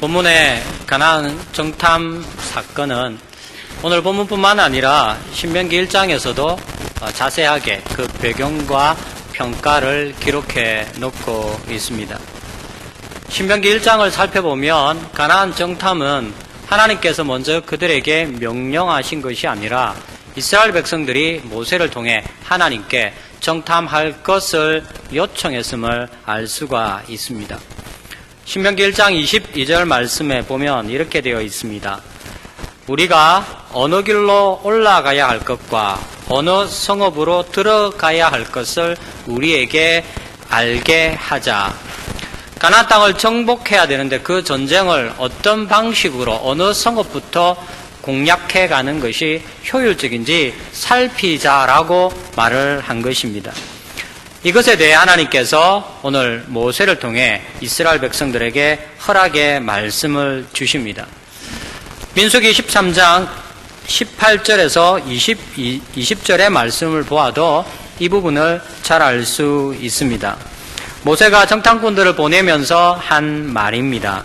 본문의 가나안 정탐 사건은 오늘 본문뿐만 아니라 신명기 1장에서도 자세하게 그 배경과 평가를 기록해 놓고 있습니다. 신명기 1장을 살펴보면 가나안 정탐은 하나님께서 먼저 그들에게 명령하신 것이 아니라 이스라엘 백성들이 모세를 통해 하나님께 정탐할 것을 요청했음을 알 수가 있습니다. 신명기 1장 22절 말씀에 보면 이렇게 되어 있습니다. 우리가 어느 길로 올라가야 할 것과 어느 성읍으로 들어가야 할 것을 우리에게 알게 하자. 가나안 땅을 정복해야 되는데 그 전쟁을 어떤 방식으로 어느 성읍부터 공략해 가는 것이 효율적인지 살피자라고 말을 한 것입니다. 이것에 대해 하나님께서 오늘 모세를 통해 이스라엘 백성들에게 허락의 말씀을 주십니다. 민수기 13장 18절에서 20절의 말씀을 보아도 이 부분을 잘 알 수 있습니다. 모세가 정탐꾼들을 보내면서 한 말입니다.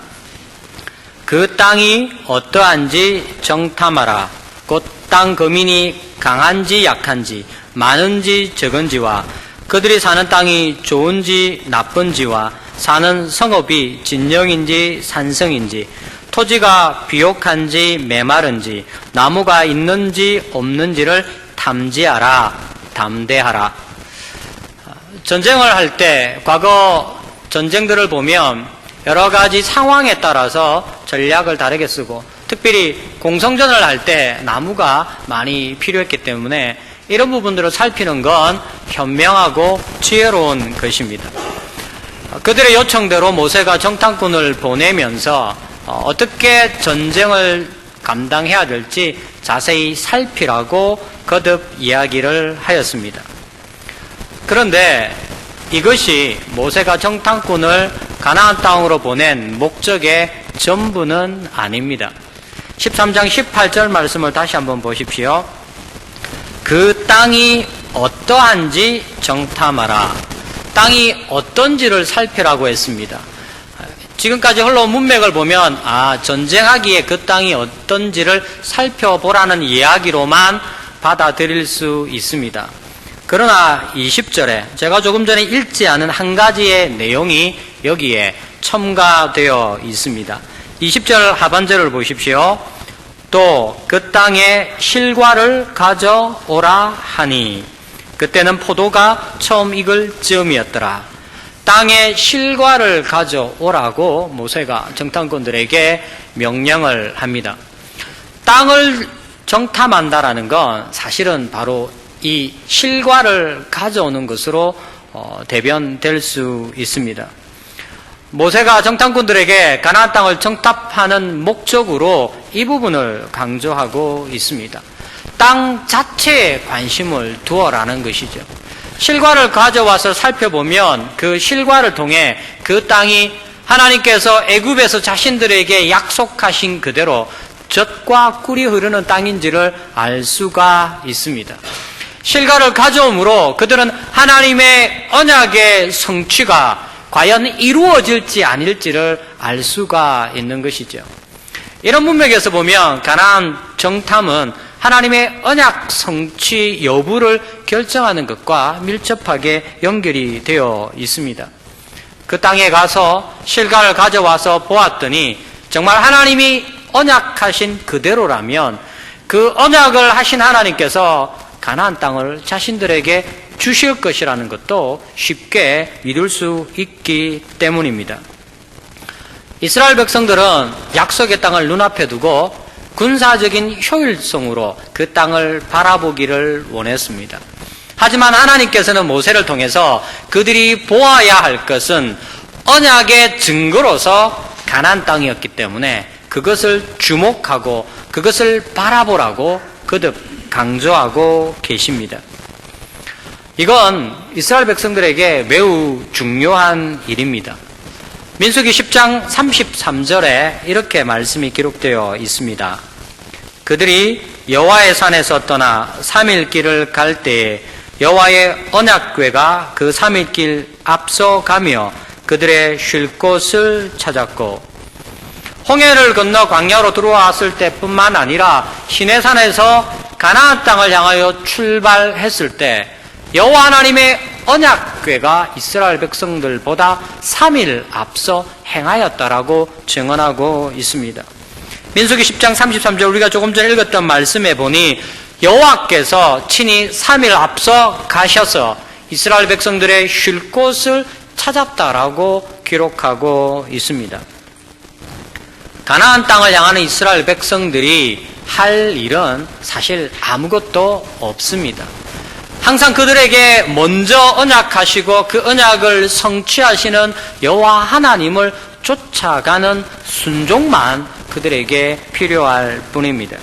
그 땅이 어떠한지 정탐하라. 곧 땅 거민이 강한지 약한지 많은지 적은지와 그들이 사는 땅이 좋은지 나쁜지와 사는 성읍이 진영인지 산성인지 토지가 비옥한지 메마른지 나무가 있는지 없는지를 탐지하라. 담대하라. 전쟁을 할 때 과거 전쟁들을 보면 여러 가지 상황에 따라서 전략을 다르게 쓰고 특별히 공성전을 할 때 나무가 많이 필요했기 때문에 이런 부분들을 살피는 건 현명하고 지혜로운 것입니다. 그들의 요청대로 모세가 정탐꾼을 보내면서 어떻게 전쟁을 감당해야 될지 자세히 살피라고 거듭 이야기를 하였습니다. 그런데 이것이 모세가 정탐꾼을 가나안 땅으로 보낸 목적의 전부는 아닙니다. 13장 18절 말씀을 다시 한번 보십시오. 그 땅이 어떠한지 정탐하라. 땅이 어떤지를 살피라고 했습니다. 지금까지 흘러온 문맥을 보면 전쟁하기에 그 땅이 어떤지를 살펴보라는 이야기로만 받아들일 수 있습니다. 그러나 20절에 제가 조금 전에 읽지 않은 한 가지의 내용이 여기에 첨가되어 있습니다. 20절 하반절을 보십시오. 또 그 땅에 실과를 가져오라 하니 그때는 포도가 처음 익을 즈음이었더라. 땅에 실과를 가져오라고 모세가 정탐꾼들에게 명령을 합니다. 땅을 정탐한다라는 건 사실은 바로 이 실과를 가져오는 것으로 대변될 수 있습니다. 모세가 정탐꾼들에게 가나안 땅을 정탐하는 목적으로 이 부분을 강조하고 있습니다. 땅 자체에 관심을 두어라는 것이죠. 실과를 가져와서 살펴보면 그 실과를 통해 그 땅이 하나님께서 애굽에서 자신들에게 약속하신 그대로 젖과 꿀이 흐르는 땅인지를 알 수가 있습니다. 실과를 가져오므로 그들은 하나님의 언약의 성취가 과연 이루어질지 아닐지를 알 수가 있는 것이죠. 이런 문맥에서 보면 가나안 정탐은 하나님의 언약 성취 여부를 결정하는 것과 밀접하게 연결이 되어 있습니다. 그 땅에 가서 실과를 가져와서 보았더니 정말 하나님이 언약하신 그대로라면 그 언약을 하신 하나님께서 가나안 땅을 자신들에게 주실 것이라는 것도 쉽게 믿을 수 있기 때문입니다. 이스라엘 백성들은 약속의 땅을 눈앞에 두고 군사적인 효율성으로 그 땅을 바라보기를 원했습니다. 하지만 하나님께서는 모세를 통해서 그들이 보아야 할 것은 언약의 증거로서 가나안 땅이었기 때문에 그것을 주목하고 그것을 바라보라고 거듭 강조하고 계십니다. 이건 이스라엘 백성들에게 매우 중요한 일입니다. 민수기 10장 33절에 이렇게 말씀이 기록되어 있습니다. 그들이 여호와의 산에서 떠나 3일 길을 갈 때에 여호와의 언약궤가 그 3일 길 앞서가며 그들의 쉴 곳을 찾았고 홍해를 건너 광야로 들어왔을 때뿐만 아니라 시내산에서 가나안 땅을 향하여 출발했을 때 여호와 하나님의 언약궤가 이스라엘 백성들보다 3일 앞서 행하였다라고 증언하고 있습니다. 민수기 10장 33절 우리가 조금 전에 읽었던 말씀에 보니 여호와께서 친히 3일 앞서 가셔서 이스라엘 백성들의 쉴 곳을 찾았다라고 기록하고 있습니다. 가나안 땅을 향하는 이스라엘 백성들이 할 일은 사실 아무것도 없습니다. 항상 그들에게 먼저 언약하시고 그 언약을 성취하시는 여호와 하나님을 쫓아가는 순종만 그들에게 필요할 뿐입니다.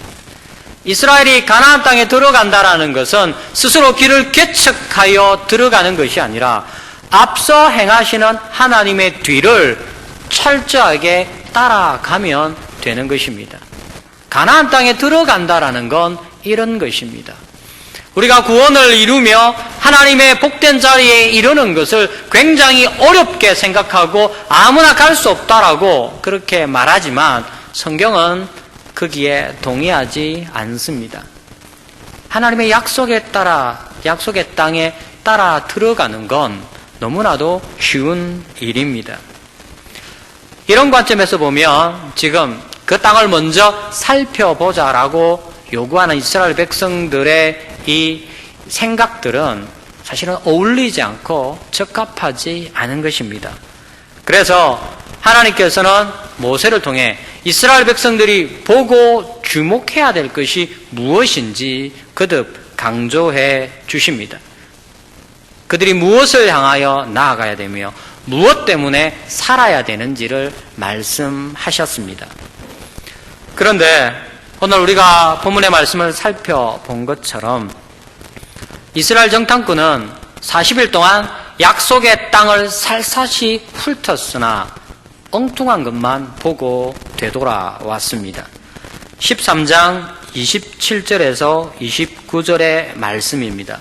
이스라엘이 가나안 땅에 들어간다라는 것은 스스로 길을 개척하여 들어가는 것이 아니라 앞서 행하시는 하나님의 뒤를 철저하게 따라가면 되는 것입니다. 가나안 땅에 들어간다라는 건 이런 것입니다. 우리가 구원을 이루며 하나님의 복된 자리에 이르는 것을 굉장히 어렵게 생각하고 아무나 갈 수 없다라고 그렇게 말하지만 성경은 거기에 동의하지 않습니다. 하나님의 약속에 따라 약속의 땅에 따라 들어가는 건 너무나도 쉬운 일입니다. 이런 관점에서 보면 지금 그 땅을 먼저 살펴보자라고 요구하는 이스라엘 백성들의 이 생각들은 사실은 어울리지 않고 적합하지 않은 것입니다. 그래서 하나님께서는 모세를 통해 이스라엘 백성들이 보고 주목해야 될 것이 무엇인지 거듭 강조해 주십니다. 그들이 무엇을 향하여 나아가야 되며 무엇 때문에 살아야 되는지를 말씀하셨습니다. 그런데 오늘 우리가 본문의 말씀을 살펴본 것처럼 이스라엘 정탐꾼은 40일 동안 약속의 땅을 살사시 훑었으나 엉뚱한 것만 보고 되돌아왔습니다. 13장 27절에서 29절의 말씀입니다.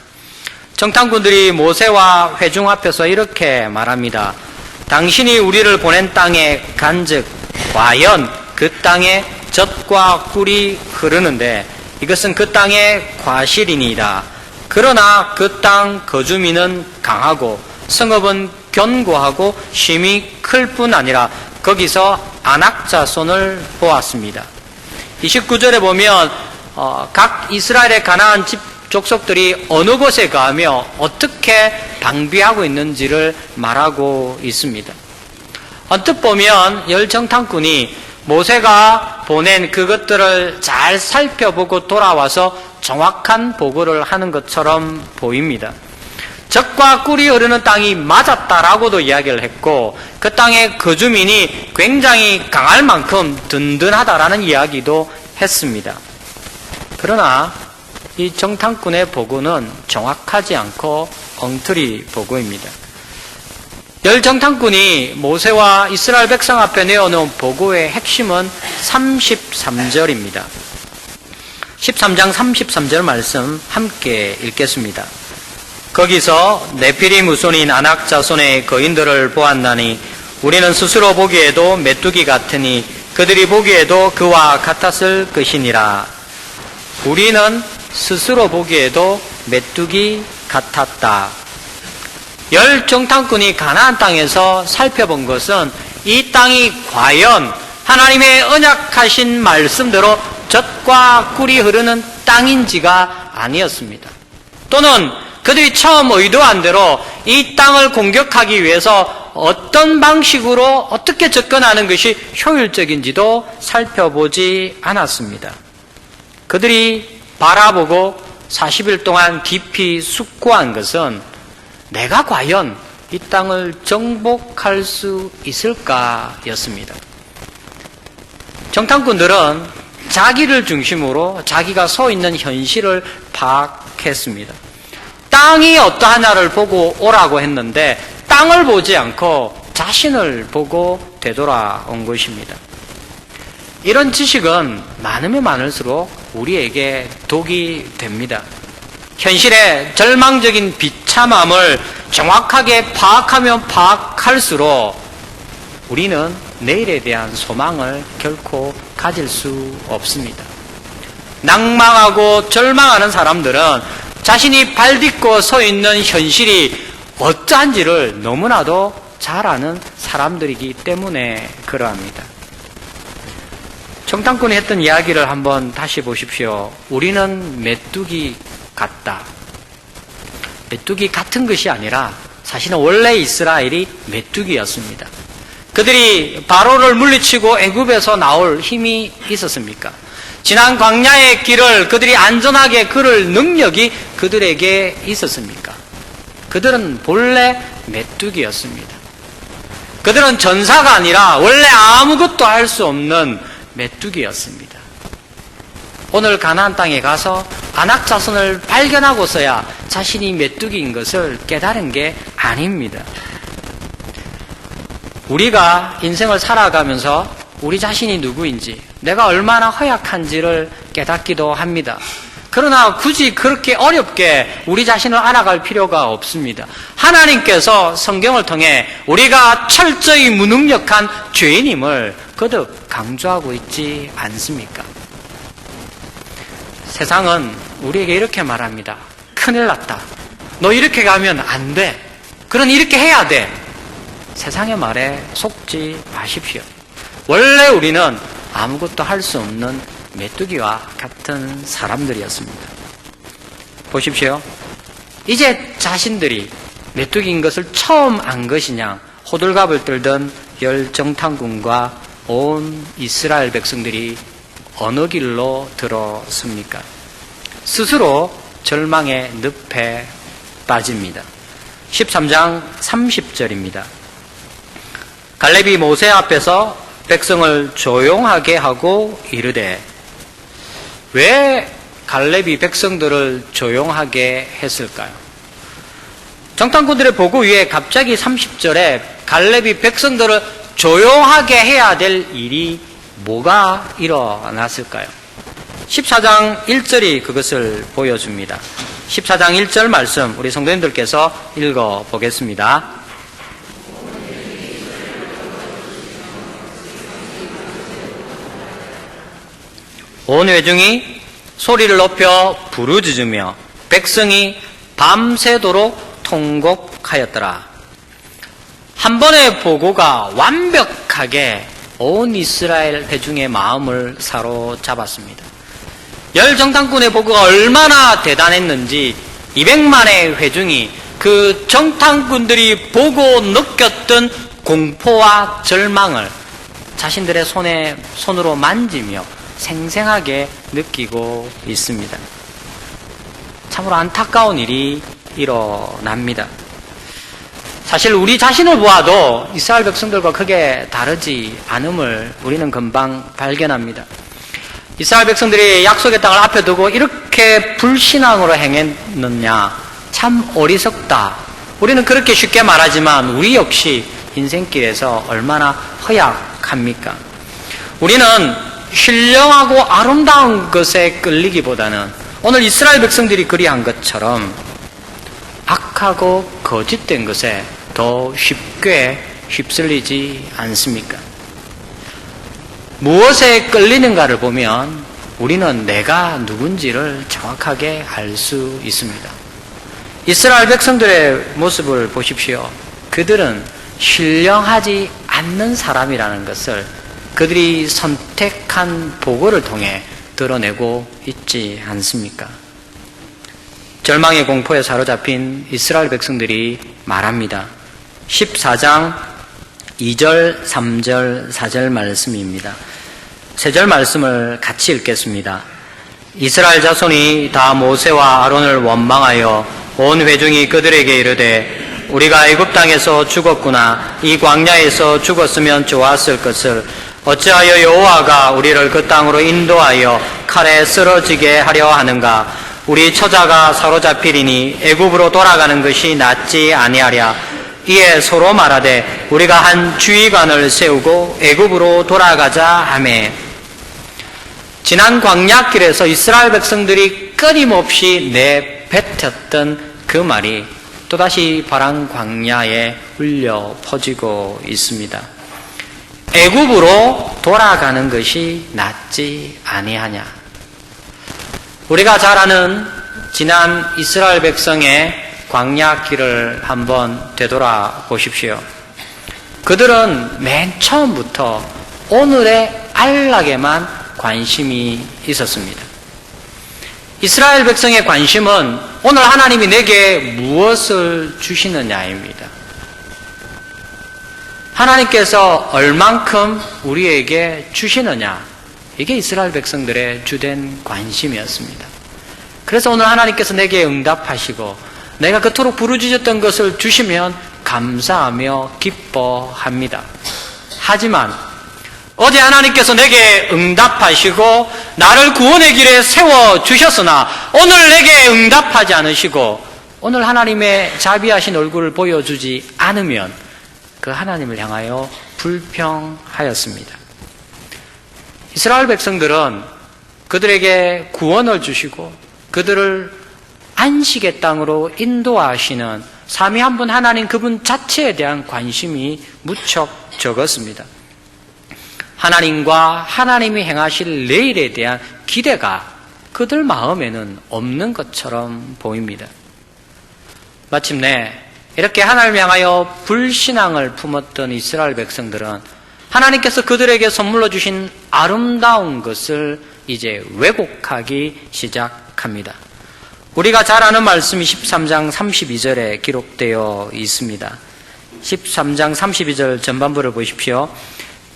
정탐꾼들이 모세와 회중 앞에서 이렇게 말합니다. 당신이 우리를 보낸 땅에 간즉 과연 그 땅에 젖과 꿀이 흐르는데 이것은 그 땅의 과실이니이다. 그러나 그 땅 거주민은 강하고 성읍은 견고하고 힘이 클 뿐 아니라 거기서 아낙 자손을 보았습니다. 29절에 보면 각 이스라엘의 가나안 집 족속들이 어느 곳에 가며 어떻게 방비하고 있는지를 말하고 있습니다. 언뜻 보면 열 정탐꾼이 모세가 보낸 그것들을 잘 살펴보고 돌아와서 정확한 보고를 하는 것처럼 보입니다. 젖과 꿀이 흐르는 땅이 맞았다라고도 이야기를 했고 그 땅의 거주민이 굉장히 강할 만큼 든든하다라는 이야기도 했습니다. 그러나 이 정탐꾼의 보고는 정확하지 않고 엉터리 보고입니다. 열 정탐꾼이 모세와 이스라엘 백성 앞에 내어놓은 보고의 핵심은 33절입니다. 13장 33절 말씀 함께 읽겠습니다. 거기서 네피림 후손인 아낙 자손의 거인들을 보았나니 우리는 스스로 보기에도 메뚜기 같으니 그들이 보기에도 그와 같았을 것이니라. 우리는 스스로 보기에도 메뚜기 같았다. 열 정탐꾼이 가나안 땅에서 살펴본 것은 이 땅이 과연 하나님의 언약하신 말씀대로 젖과 꿀이 흐르는 땅인지가 아니었습니다. 또는 그들이 처음 의도한 대로 이 땅을 공격하기 위해서 어떤 방식으로 어떻게 접근하는 것이 효율적인지도 살펴보지 않았습니다. 그들이 바라보고 40일 동안 깊이 숙고한 것은 내가 과연 이 땅을 정복할 수 있을까였습니다. 정탐꾼들은 자기를 중심으로 자기가 서 있는 현실을 파악했습니다. 땅이 어떠하냐를 보고 오라고 했는데 땅을 보지 않고 자신을 보고 되돌아온 것입니다. 이런 지식은 많으면 많을수록 우리에게 독이 됩니다. 현실의 절망적인 비참함을 정확하게 파악하면 파악할수록 우리는 내일에 대한 소망을 결코 가질 수 없습니다. 낭망하고 절망하는 사람들은 자신이 발딛고 서 있는 현실이 어떠한지를 너무나도 잘 아는 사람들이기 때문에 그러합니다. 정탐꾼이 했던 이야기를 한번 다시 보십시오. 우리는 메뚜기 같다. 메뚜기 같은 것이 아니라 사실은 원래 이스라엘이 메뚜기였습니다. 그들이 바로를 물리치고 애굽에서 나올 힘이 있었습니까? 지난 광야의 길을 그들이 안전하게 걸을 능력이 그들에게 있었습니까? 그들은 본래 메뚜기였습니다. 그들은 전사가 아니라 원래 아무것도 할 수 없는 메뚜기였습니다. 오늘 가나안 땅에 가서 아낙 자손을 발견하고서야 자신이 메뚜기인 것을 깨달은 게 아닙니다. 우리가 인생을 살아가면서 우리 자신이 누구인지, 내가 얼마나 허약한지를 깨닫기도 합니다. 그러나 굳이 그렇게 어렵게 우리 자신을 알아갈 필요가 없습니다. 하나님께서 성경을 통해 우리가 철저히 무능력한 죄인임을 거듭 강조하고 있지 않습니까? 세상은 우리에게 이렇게 말합니다. 큰일 났다. 너 이렇게 가면 안 돼. 그러니 이렇게 해야 돼. 세상의 말에 속지 마십시오. 원래 우리는 아무것도 할 수 없는 메뚜기와 같은 사람들이었습니다. 보십시오. 이제 자신들이 메뚜기인 것을 처음 안 것이냐, 호들갑을 떨던 열 정탐꾼과 온 이스라엘 백성들이 어느 길로 들었습니까? 스스로 절망의 늪에 빠집니다. 13장 30절입니다. 갈렙이 모세 앞에서 백성을 조용하게 하고 이르되, 왜 갈렙이 백성들을 조용하게 했을까요? 정탐꾼들의 보고 위에 갑자기 30절에 갈렙이 백성들을 조용하게 해야 될 일이 뭐가 일어났을까요? 14장 1절이 그것을 보여줍니다. 14장 1절 말씀 우리 성도님들께서 읽어보겠습니다. 온 회중이 소리를 높여 부르짖으며 백성이 밤새도록 통곡하였더라. 한 번의 보고가 완벽하게 온 이스라엘 회중의 마음을 사로잡았습니다. 열 정탐꾼의 보고가 얼마나 대단했는지 200만의 회중이 그 정탐꾼들이 보고 느꼈던 공포와 절망을 자신들의 손으로 만지며 생생하게 느끼고 있습니다. 참으로 안타까운 일이 일어납니다. 사실 우리 자신을 보아도 이스라엘 백성들과 크게 다르지 않음을 우리는 금방 발견합니다. 이스라엘 백성들이 약속의 땅을 앞에 두고 이렇게 불신앙으로 행했느냐, 참 어리석다. 우리는 그렇게 쉽게 말하지만 우리 역시 인생길에서 얼마나 허약합니까? 우리는 신령하고 아름다운 것에 끌리기보다는 오늘 이스라엘 백성들이 그리한 것처럼 악하고 거짓된 것에 더 쉽게 휩쓸리지 않습니까? 무엇에 끌리는가를 보면 우리는 내가 누군지를 정확하게 알 수 있습니다. 이스라엘 백성들의 모습을 보십시오. 그들은 신령하지 않는 사람이라는 것을 그들이 선택한 보고를 통해 드러내고 있지 않습니까? 절망의 공포에 사로잡힌 이스라엘 백성들이 말합니다. 14장 2절, 3절, 4절 말씀입니다. 세 절 말씀을 같이 읽겠습니다. 이스라엘 자손이 다 모세와 아론을 원망하여 온 회중이 그들에게 이르되, 우리가 애굽 땅에서 죽었구나. 이 광야에서 죽었으면 좋았을 것을 어찌하여 여호와가 우리를 그 땅으로 인도하여 칼에 쓰러지게 하려 하는가? 우리 처자가 사로잡히리니 애굽으로 돌아가는 것이 낫지 아니하랴. 이에 서로 말하되 우리가 한 주의관을 세우고 애굽으로 돌아가자 하매. 지난 광야길에서 이스라엘 백성들이 끊임없이 내뱉었던 그 말이 또다시 파란 광야에 울려 퍼지고 있습니다. 애굽으로 돌아가는 것이 낫지 아니하냐. 우리가 잘 아는 지난 이스라엘 백성의 광야 길을 한번 되돌아 보십시오. 그들은 맨 처음부터 오늘의 안락에만 관심이 있었습니다. 이스라엘 백성의 관심은 오늘 하나님이 내게 무엇을 주시느냐입니다. 하나님께서 얼만큼 우리에게 주시느냐, 이게 이스라엘 백성들의 주된 관심이었습니다. 그래서 오늘 하나님께서 내게 응답하시고 내가 그토록 부르짖었던 것을 주시면 감사하며 기뻐합니다. 하지만 어제 하나님께서 내게 응답하시고 나를 구원의 길에 세워주셨으나 오늘 내게 응답하지 않으시고 오늘 하나님의 자비하신 얼굴을 보여주지 않으면 그 하나님을 향하여 불평하였습니다. 이스라엘 백성들은 그들에게 구원을 주시고 그들을 안식의 땅으로 인도하시는 삼위 한 분 하나님 그분 자체에 대한 관심이 무척 적었습니다. 하나님과 하나님이 행하실 내일에 대한 기대가 그들 마음에는 없는 것처럼 보입니다. 마침내 이렇게 하나님을 향하여 불신앙을 품었던 이스라엘 백성들은 하나님께서 그들에게 선물로 주신 아름다운 것을 이제 왜곡하기 시작합니다. 우리가 잘 아는 말씀이 13장 32절에 기록되어 있습니다. 13장 32절 전반부를 보십시오.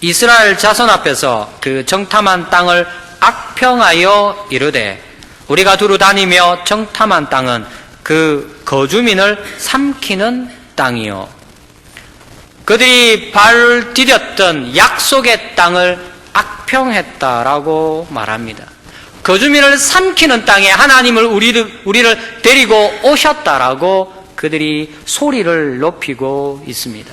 이스라엘 자손 앞에서 그 정탐한 땅을 악평하여 이르되 우리가 두루 다니며 정탐한 땅은 그 거주민을 삼키는 땅이요. 그들이 발을 디뎠던 약속의 땅을 악평했다라고 말합니다. 거주민을 삼키는 땅에 하나님을 우리를 데리고 오셨다라고 그들이 소리를 높이고 있습니다.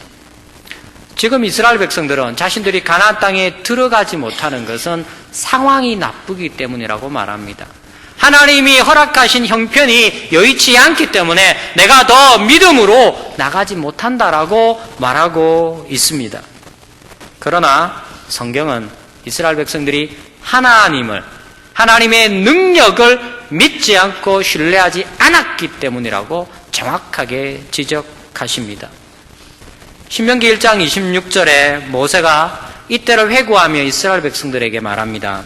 지금 이스라엘 백성들은 자신들이 가나안 땅에 들어가지 못하는 것은 상황이 나쁘기 때문이라고 말합니다. 하나님이 허락하신 형편이 여의치 않기 때문에 내가 더 믿음으로 나가지 못한다라고 말하고 있습니다. 그러나 성경은 이스라엘 백성들이 하나님의 능력을 믿지 않고 신뢰하지 않았기 때문이라고 정확하게 지적하십니다. 신명기 1장 26절에 모세가 이때를 회고하며 이스라엘 백성들에게 말합니다.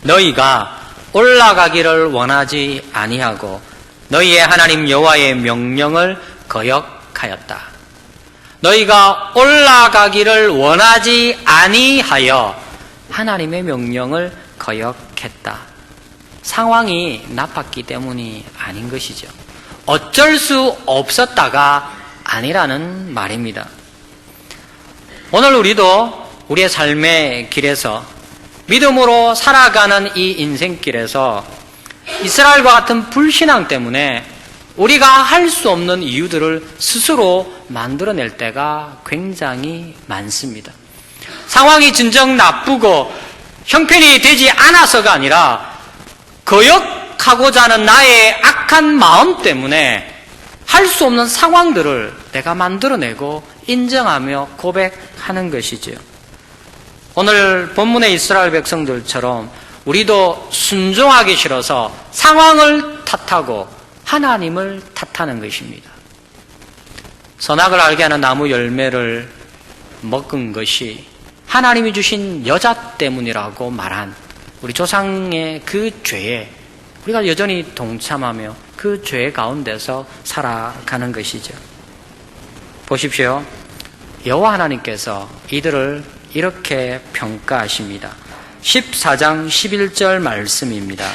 너희가 올라가기를 원하지 아니하고 너희의 하나님 여호와의 명령을 거역하였다. 너희가 올라가기를 원하지 아니하여 하나님의 명령을 거역했다. 상황이 나빴기 때문이 아닌 것이죠. 어쩔 수 없었다가 아니라는 말입니다. 오늘 우리도 우리의 삶의 길에서 믿음으로 살아가는 이 인생길에서 이스라엘과 같은 불신앙 때문에 우리가 할 수 없는 이유들을 스스로 만들어낼 때가 굉장히 많습니다. 상황이 진정 나쁘고 형편이 되지 않아서가 아니라 거역하고자 하는 나의 악한 마음 때문에 할 수 없는 상황들을 내가 만들어내고 인정하며 고백하는 것이죠. 오늘 본문의 이스라엘 백성들처럼 우리도 순종하기 싫어서 상황을 탓하고 하나님을 탓하는 것입니다. 선악을 알게 하는 나무 열매를 먹은 것이 하나님이 주신 여자 때문이라고 말한 우리 조상의 그 죄에 우리가 여전히 동참하며 그 죄 가운데서 살아가는 것이죠. 보십시오. 여호와 하나님께서 이들을 이렇게 평가하십니다. 14장 11절 말씀입니다.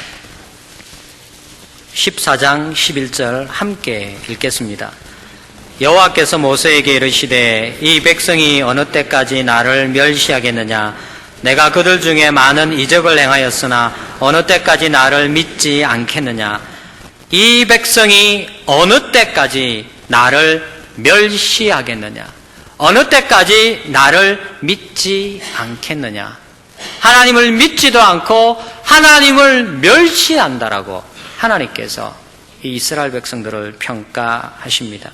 14장 11절 함께 읽겠습니다. 여호와께서 모세에게 이르시되 이 백성이 어느 때까지 나를 멸시하겠느냐. 내가 그들 중에 많은 이적을 행하였으나 어느 때까지 나를 믿지 않겠느냐. 이 백성이 어느 때까지 나를 멸시하겠느냐. 어느 때까지 나를 믿지 않겠느냐. 하나님을 믿지도 않고 하나님을 멸시한다라고 하나님께서 이 이스라엘 백성들을 평가하십니다.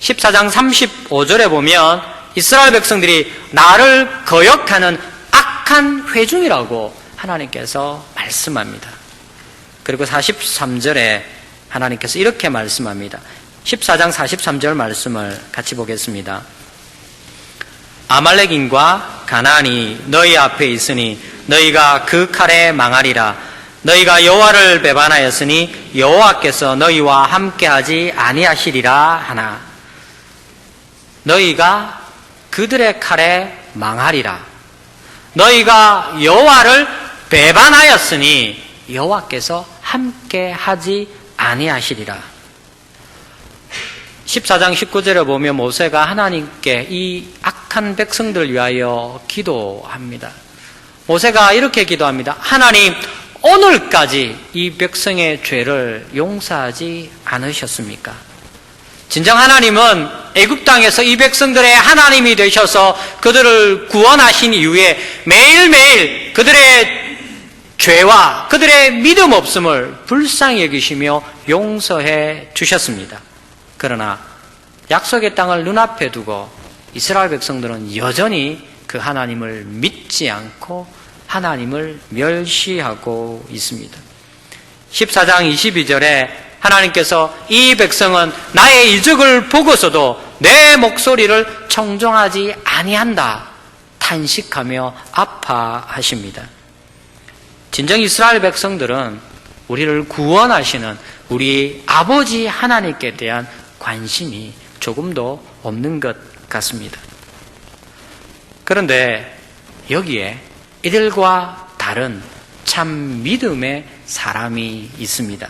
14장 35절에 보면 이스라엘 백성들이 나를 거역하는 악한 회중이라고 하나님께서 말씀합니다. 그리고 43절에 하나님께서 이렇게 말씀합니다. 14장 43절 말씀을 같이 보겠습니다. 아말렉인과 가나안이 너희 앞에 있으니 너희가 그 칼에 망하리라. 너희가 여호와를 배반하였으니 여호와께서 너희와 함께하지 아니하시리라 하나. 너희가 그들의 칼에 망하리라. 너희가 여호와를 배반하였으니 여호와께서 함께하지 아니하시리라. 14장 19절에 보면 모세가 하나님께 이 악한 백성들 위하여 기도합니다. 모세가 이렇게 기도합니다. 하나님, 오늘까지 이 백성의 죄를 용서하지 않으셨습니까? 진정 하나님은 애굽 땅에서 이 백성들의 하나님이 되셔서 그들을 구원하신 이후에 매일매일 그들의 죄와 그들의 믿음 없음을 불쌍히 여기시며 용서해 주셨습니다. 그러나 약속의 땅을 눈앞에 두고 이스라엘 백성들은 여전히 그 하나님을 믿지 않고 하나님을 멸시하고 있습니다. 14장 22절에 하나님께서 이 백성은 나의 이적을 보고서도 내 목소리를 청종하지 아니한다 탄식하며 아파하십니다. 진정 이스라엘 백성들은 우리를 구원하시는 우리 아버지 하나님께 대한 관심이 조금도 없는 것 같습니다. 그런데 여기에 이들과 다른 참 믿음의 사람이 있습니다.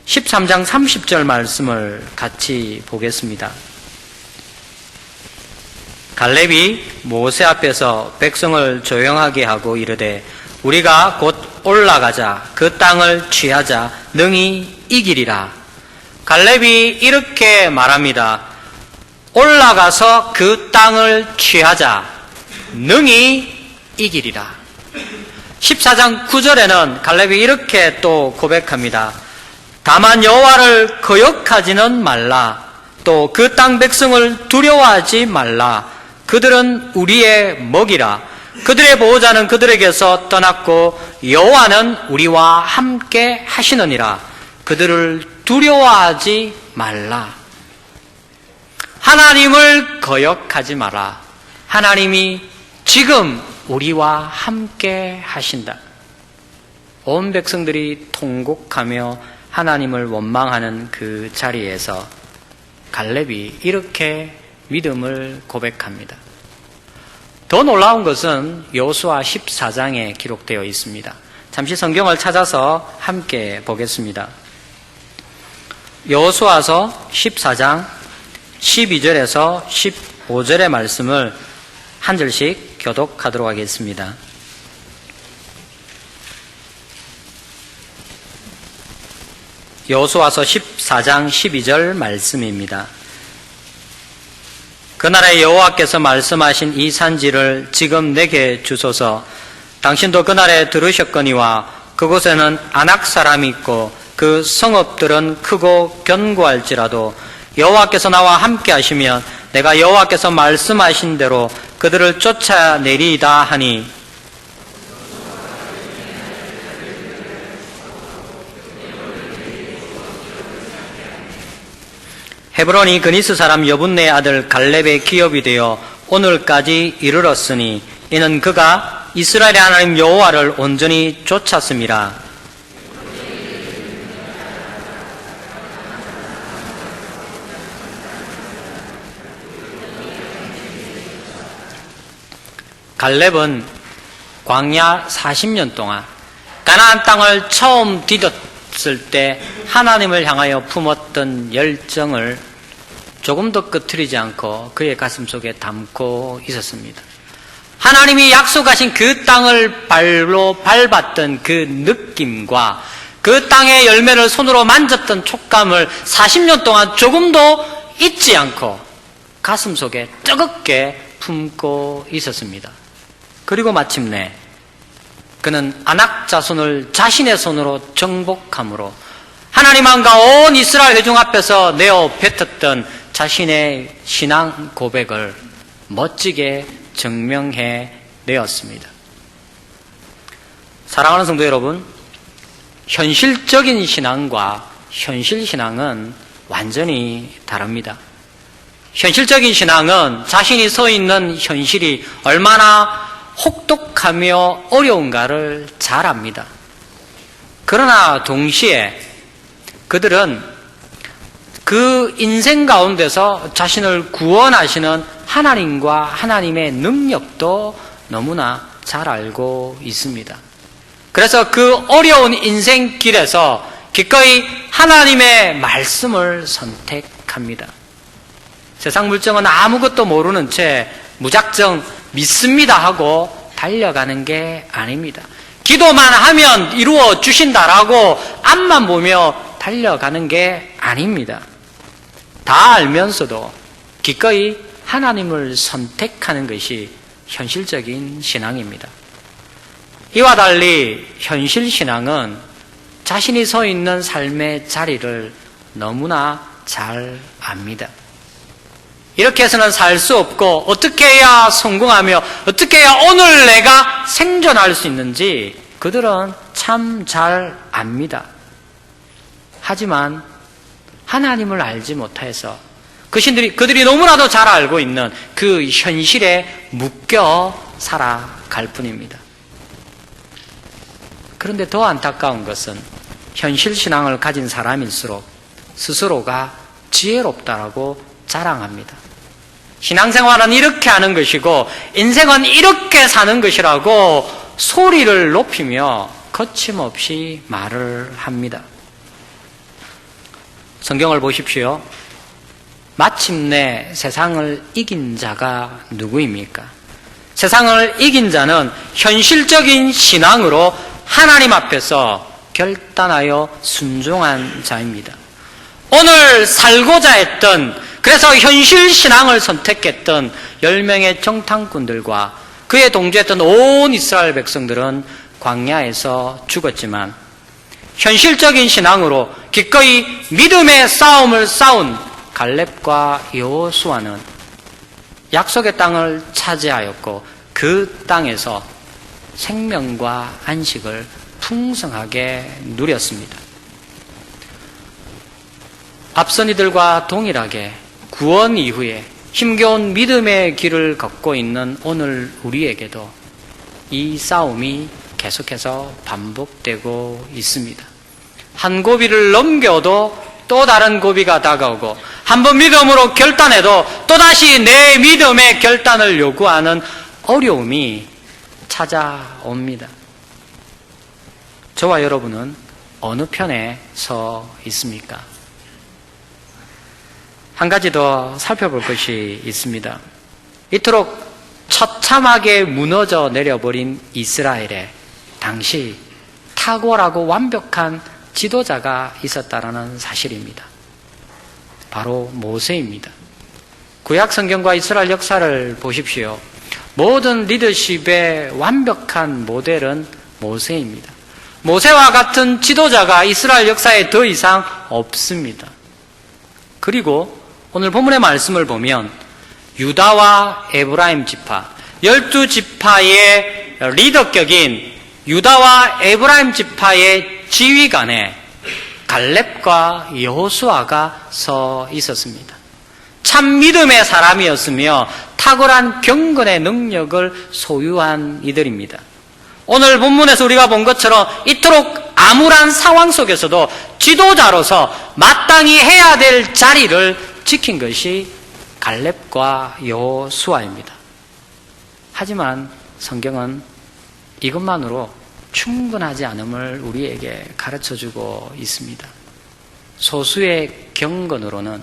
13장 30절 말씀을 같이 보겠습니다. 갈렙이 모세 앞에서 백성을 조용하게 하고 이르되 우리가 곧 올라가자 그 땅을 취하자 능히 이기리라. 갈렙이 이렇게 말합니다. 올라가서 그 땅을 취하자 능히 이기리라. 14장 9절에는 갈렙이 이렇게 또 고백합니다. 다만 여호와를 거역하지는 말라. 또 그 땅 백성을 두려워하지 말라. 그들은 우리의 먹이라. 그들의 보호자는 그들에게서 떠났고 여호와는 우리와 함께 하시느니라. 그들을 두려워하지 말라. 하나님을 거역하지 마라. 하나님이 지금 우리와 함께 하신다. 온 백성들이 통곡하며 하나님을 원망하는 그 자리에서 갈렙이 이렇게 믿음을 고백합니다. 더 놀라운 것은 여호수아 14장에 기록되어 있습니다. 잠시 성경을 찾아서 함께 보겠습니다. 여호수아서 14장 12절에서 15절의 말씀을 한 절씩 교독하도록 하겠습니다. 여호수아서 14장 12절 말씀입니다. 그날에 여호와께서 말씀하신 이 산지를 지금 내게 주소서. 당신도 그날에 들으셨거니와 그곳에는 아낙 사람이 있고 그 성읍들은 크고 견고할지라도 여호와께서 나와 함께 하시면 내가 여호와께서 말씀하신 대로 그들을 쫓아내리이다 하니 헤브론이 그니스 사람 여분네의 아들 갈렙의 기업이 되어 오늘까지 이르렀으니 이는 그가 이스라엘의 하나님 여호와를 온전히 쫓았음이라. 갈렙은 광야 40년 동안 가나안 땅을 처음 디뎠을 때 하나님을 향하여 품었던 열정을 조금 더 끄트리지 않고 그의 가슴속에 담고 있었습니다. 하나님이 약속하신 그 땅을 발로 밟았던 그 느낌과 그 땅의 열매를 손으로 만졌던 촉감을 40년 동안 조금도 잊지 않고 가슴속에 뜨겁게 품고 있었습니다. 그리고 마침내 그는 아낙 자손을 자신의 손으로 정복함으로 하나님 안과 온 이스라엘 회중 앞에서 내어 뱉었던 자신의 신앙 고백을 멋지게 증명해 내었습니다. 사랑하는 성도 여러분, 현실적인 신앙과 현실 신앙은 완전히 다릅니다. 현실적인 신앙은 자신이 서 있는 현실이 얼마나 혹독하며 어려운가를 잘 압니다. 그러나 동시에 그들은 그 인생 가운데서 자신을 구원하시는 하나님과 하나님의 능력도 너무나 잘 알고 있습니다. 그래서 그 어려운 인생길에서 기꺼이 하나님의 말씀을 선택합니다. 세상 물정은 아무것도 모르는 채 무작정 믿습니다 하고 달려가는 게 아닙니다. 기도만 하면 이루어 주신다라고 앞만 보며 달려가는 게 아닙니다. 다 알면서도 기꺼이 하나님을 선택하는 것이 현실적인 신앙입니다. 이와 달리 현실 신앙은 자신이 서 있는 삶의 자리를 너무나 잘 압니다. 이렇게 해서는 살 수 없고 어떻게 해야 성공하며 어떻게 해야 오늘 내가 생존할 수 있는지 그들은 참 잘 압니다. 하지만 하나님을 알지 못해서 그들이 너무나도 잘 알고 있는 그 현실에 묶여 살아갈 뿐입니다. 그런데 더 안타까운 것은 현실 신앙을 가진 사람일수록 스스로가 지혜롭다라고 자랑합니다. 신앙생활은 이렇게 하는 것이고 인생은 이렇게 사는 것이라고 소리를 높이며 거침없이 말을 합니다. 성경을 보십시오. 마침내 세상을 이긴 자가 누구입니까? 세상을 이긴 자는 현실적인 신앙으로 하나님 앞에서 결단하여 순종한 자입니다. 오늘 살고자 했던, 그래서 현실 신앙을 선택했던 10명의 정탐꾼들과 그에 동조했던 온 이스라엘 백성들은 광야에서 죽었지만 현실적인 신앙으로 기꺼이 믿음의 싸움을 싸운 갈렙과 여호수아는 약속의 땅을 차지하였고 그 땅에서 생명과 안식을 풍성하게 누렸습니다. 앞선 이들과 동일하게 구원 이후에 힘겨운 믿음의 길을 걷고 있는 오늘 우리에게도 이 싸움이 계속해서 반복되고 있습니다. 한 고비를 넘겨도 또 다른 고비가 다가오고 한번 믿음으로 결단해도 또다시 내 믿음의 결단을 요구하는 어려움이 찾아옵니다. 저와 여러분은 어느 편에 서 있습니까? 한 가지 더 살펴볼 것이 있습니다. 이토록 처참하게 무너져 내려버린 이스라엘에 당시 탁월하고 완벽한 지도자가 있었다라는 사실입니다. 바로 모세입니다. 구약 성경과 이스라엘 역사를 보십시오. 모든 리더십의 완벽한 모델은 모세입니다. 모세와 같은 지도자가 이스라엘 역사에 더 이상 없습니다. 그리고 오늘 본문의 말씀을 보면 유다와 에브라임 지파, 12지파의 리더격인 유다와 에브라임 지파의 지휘관에 갈렙과 여호수아가 서 있었습니다. 참 믿음의 사람이었으며 탁월한 경건의 능력을 소유한 이들입니다. 오늘 본문에서 우리가 본 것처럼 이토록 암울한 상황 속에서도 지도자로서 마땅히 해야 될 자리를 지킨 것이 갈렙과 여호수아입니다. 하지만 성경은 이것만으로 충분하지 않음을 우리에게 가르쳐주고 있습니다. 소수의 경건으로는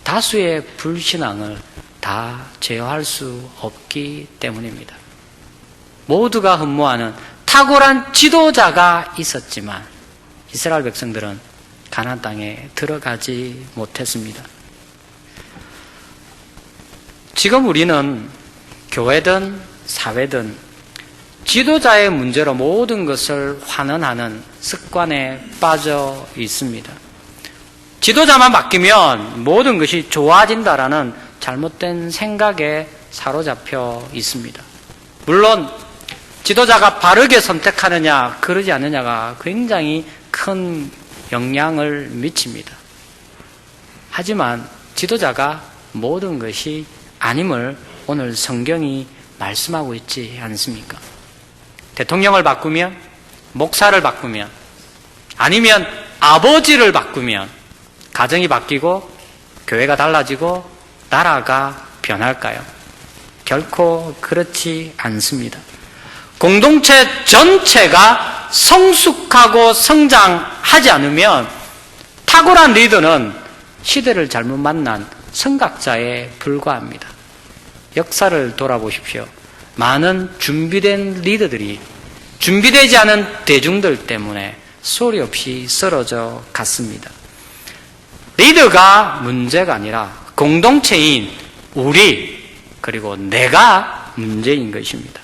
다수의 불신앙을 다 제어할 수 없기 때문입니다. 모두가 흠모하는 탁월한 지도자가 있었지만 이스라엘 백성들은 가나안 땅에 들어가지 못했습니다. 지금 우리는 교회든 사회든 지도자의 문제로 모든 것을 환원하는 습관에 빠져 있습니다. 지도자만 바뀌면 모든 것이 좋아진다라는 잘못된 생각에 사로잡혀 있습니다. 물론 지도자가 바르게 선택하느냐 그러지 않느냐가 굉장히 큰 영향을 미칩니다. 하지만 지도자가 모든 것이 아님을 오늘 성경이 말씀하고 있지 않습니까? 대통령을 바꾸면, 목사를 바꾸면, 아니면 아버지를 바꾸면 가정이 바뀌고 교회가 달라지고 나라가 변할까요? 결코 그렇지 않습니다. 공동체 전체가 성숙하고 성장하지 않으면 탁월한 리더는 시대를 잘못 만난 선각자에 불과합니다. 역사를 돌아보십시오. 많은 준비된 리더들이 준비되지 않은 대중들 때문에 소리 없이 쓰러져 갔습니다. 리더가 문제가 아니라 공동체인 우리 그리고 내가 문제인 것입니다.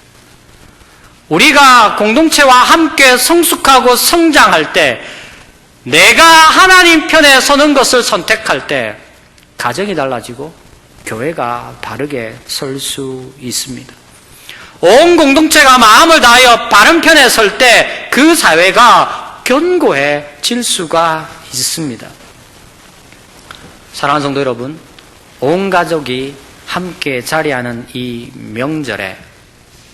우리가 공동체와 함께 성숙하고 성장할 때 내가 하나님 편에 서는 것을 선택할 때 가정이 달라지고 교회가 바르게 설 수 있습니다. 온 공동체가 마음을 다하여 바른 편에 설 때 그 사회가 견고해질 수가 있습니다. 사랑하는 성도 여러분, 온 가족이 함께 자리하는 이 명절에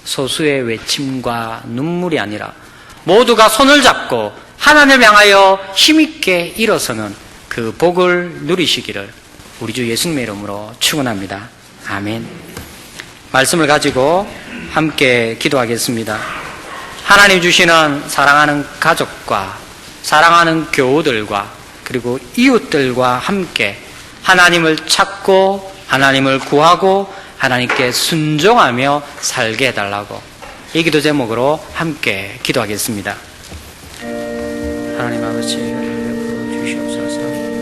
소수의 외침과 눈물이 아니라 모두가 손을 잡고 하나님을 향하여 힘있게 일어서는 그 복을 누리시기를 우리 주 예수님의 이름으로 축원합니다. 아멘. 말씀을 가지고 함께 기도하겠습니다. 하나님 주시는 사랑하는 가족과 사랑하는 교우들과 그리고 이웃들과 함께 하나님을 찾고 하나님을 구하고 하나님께 순종하며 살게 해달라고 이 기도 제목으로 함께 기도하겠습니다. 하나님 아버지, 은혜를 베풀어 주시옵소서.